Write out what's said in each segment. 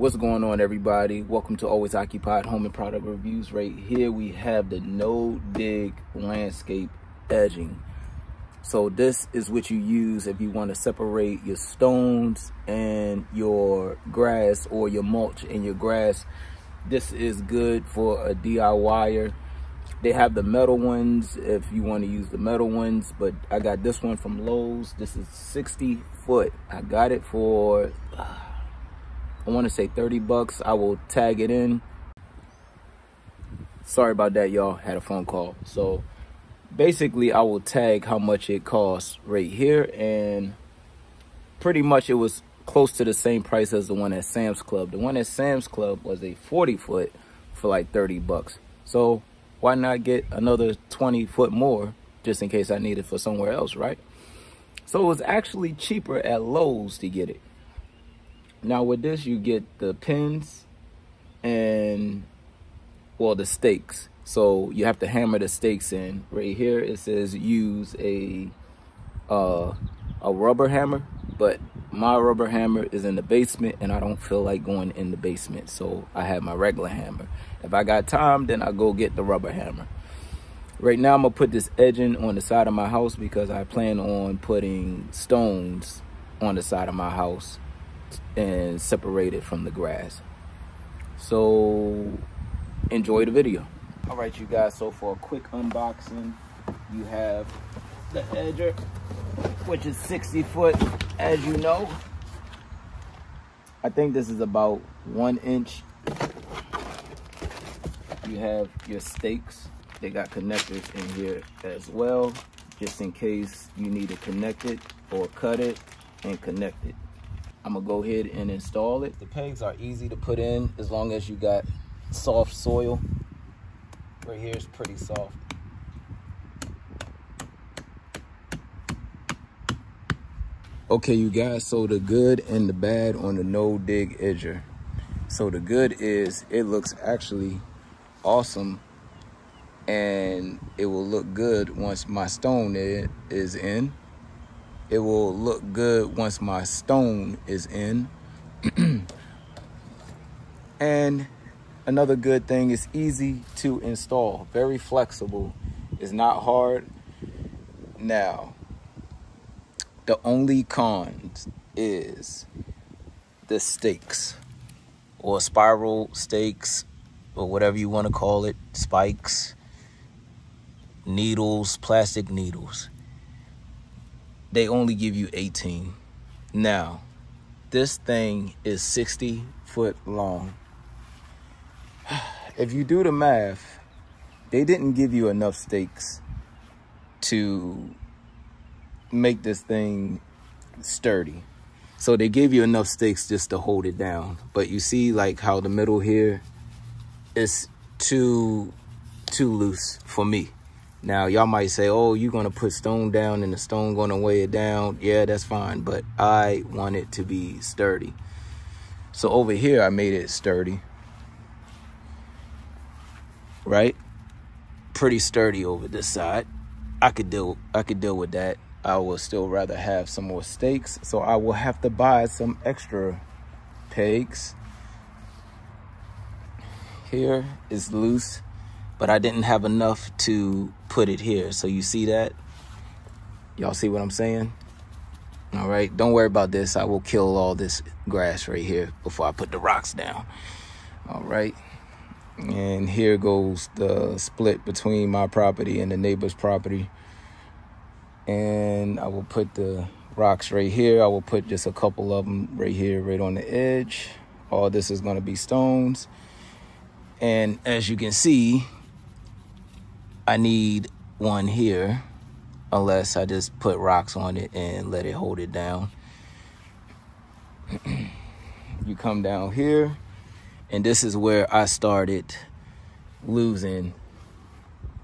What's going on, everybody? Welcome to Always Occupied Home and Product Reviews. Right here we have the no dig landscape edging. So this is what you use if you want to separate your stones and your grass, or your mulch and your grass. This is good for a DIYer. They have the metal ones if you want to use the metal ones, but I got this one from Lowe's. This is 60 foot. I got it for I want to say 30 bucks. I will tag it in. Sorry about that, y'all. Had a phone call. So basically I will tag how much it costs right here, and pretty much it was close to the same price as the one at Sam's Club. The one at Sam's Club was a 40 foot for like 30 bucks. So why not get another 20 foot more just in case I need it for somewhere else, right? So it was actually cheaper at Lowe's to get it. Now with this, you get the pins and, well, the stakes. So you have to hammer the stakes in. Right here it says use a rubber hammer, but my rubber hammer is in the basement and I don't feel like going in the basement, so I have my regular hammer. If I got time, then I go get the rubber hammer. Right now I'm gonna put this edging on the side of my house because I plan on putting stones on the side of my house and separate it from the grass. So enjoy the video. All right, you guys, so for a quick unboxing, you have the edger, which is 60 foot, as you know. I think this is about 1 inch. You have your stakes. They got connectors in here as well, just in case you need to connect it or cut it and connect it. I'm gonna go ahead and install it. The pegs are easy to put in as long as you got soft soil. Right here is pretty soft. Okay, you guys, so the good and the bad on the no dig edger. So the good is it looks actually awesome, and it will look good once my stone is in. It will look good once my stone is in. And another good thing is easy to install, very flexible. It's not hard. Now, the only cons is the stakes, or spiral stakes, or whatever you want to call it, spikes, needles, plastic needles. They only give you 18. Now, this thing is 60 foot long. If you do the math, they didn't give you enough stakes to make this thing sturdy. So they gave you enough stakes just to hold it down. But you see like how the middle here is too loose for me. Now, y'all might say, oh, you're going to put stone down and the stone going to weigh it down. Yeah, that's fine. But I want it to be sturdy. So over here, I made it sturdy. Right? Pretty sturdy over this side. I could deal with that. I will still rather have some more stakes. So I will have to buy some extra pegs. Here is loose, but I didn't have enough to put it here. So you see that? Y'all see what I'm saying? All right, don't worry about this. I will kill all this grass right here before I put the rocks down. All right. And here goes the split between my property and the neighbor's property. And I will put the rocks right here. I will put just a couple of them right here, right on the edge. All this is going to be stones. And as you can see, I need one here, unless I just put rocks on it and let it hold it down. You come down here, and this is where I started losing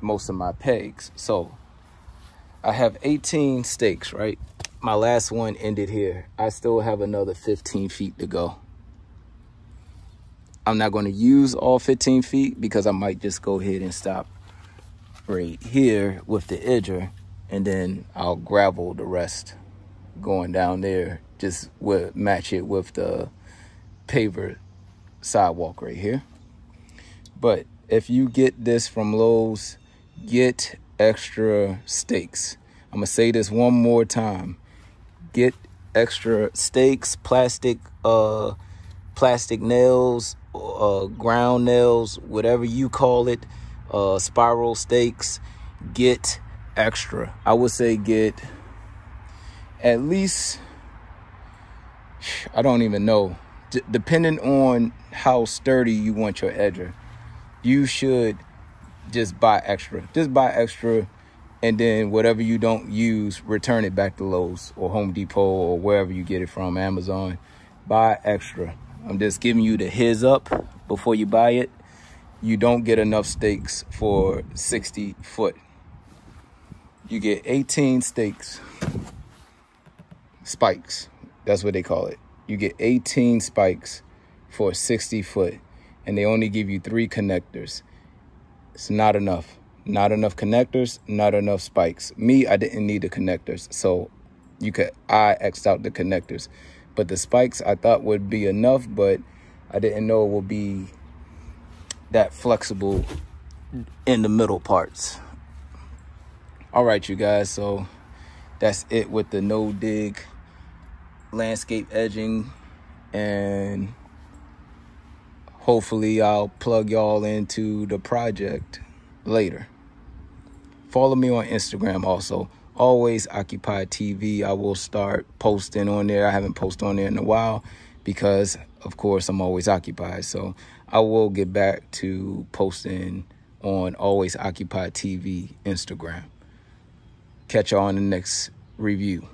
most of my pegs. So I have 18 stakes, right? My last one ended here. I still have another 15 feet to go. I'm not going to use all 15 feet because I might just go ahead and stop right here with the edger, and then I'll gravel the rest going down there. Just match it with the paver sidewalk right here. But if you get this from Lowe's, get extra stakes. I'm gonna say this one more time. Get extra stakes, plastic nails, ground nails, whatever you call it, spiral stakes. Get extra. I would say get at least, I don't even know, depending on how sturdy you want your edger, you should just buy extra. Just buy extra, and then whatever you don't use, return it back to Lowe's or Home Depot or wherever you get it from, Amazon. Buy extra. I'm just giving you the heads up before you buy it. You don't get enough stakes for 60 foot. You get 18 stakes. Spikes. That's what they call it. You get 18 spikes for 60 foot, and they only give you 3 connectors. It's not enough. Not enough connectors, not enough spikes. Me, I didn't need the connectors, so I X'd out the connectors. But the spikes I thought would be enough, but I didn't know it would be that flexible in the middle parts. All right, you guys, so that's it with the no dig landscape edging, and hopefully I'll plug y'all into the project later. Follow me on Instagram also, Always Occupied TV. I will start posting on there. I haven't posted on there in a while because, of course, I'm always occupied. So I will get back to posting on Always Occupied TV Instagram. Catch y'all on the next review.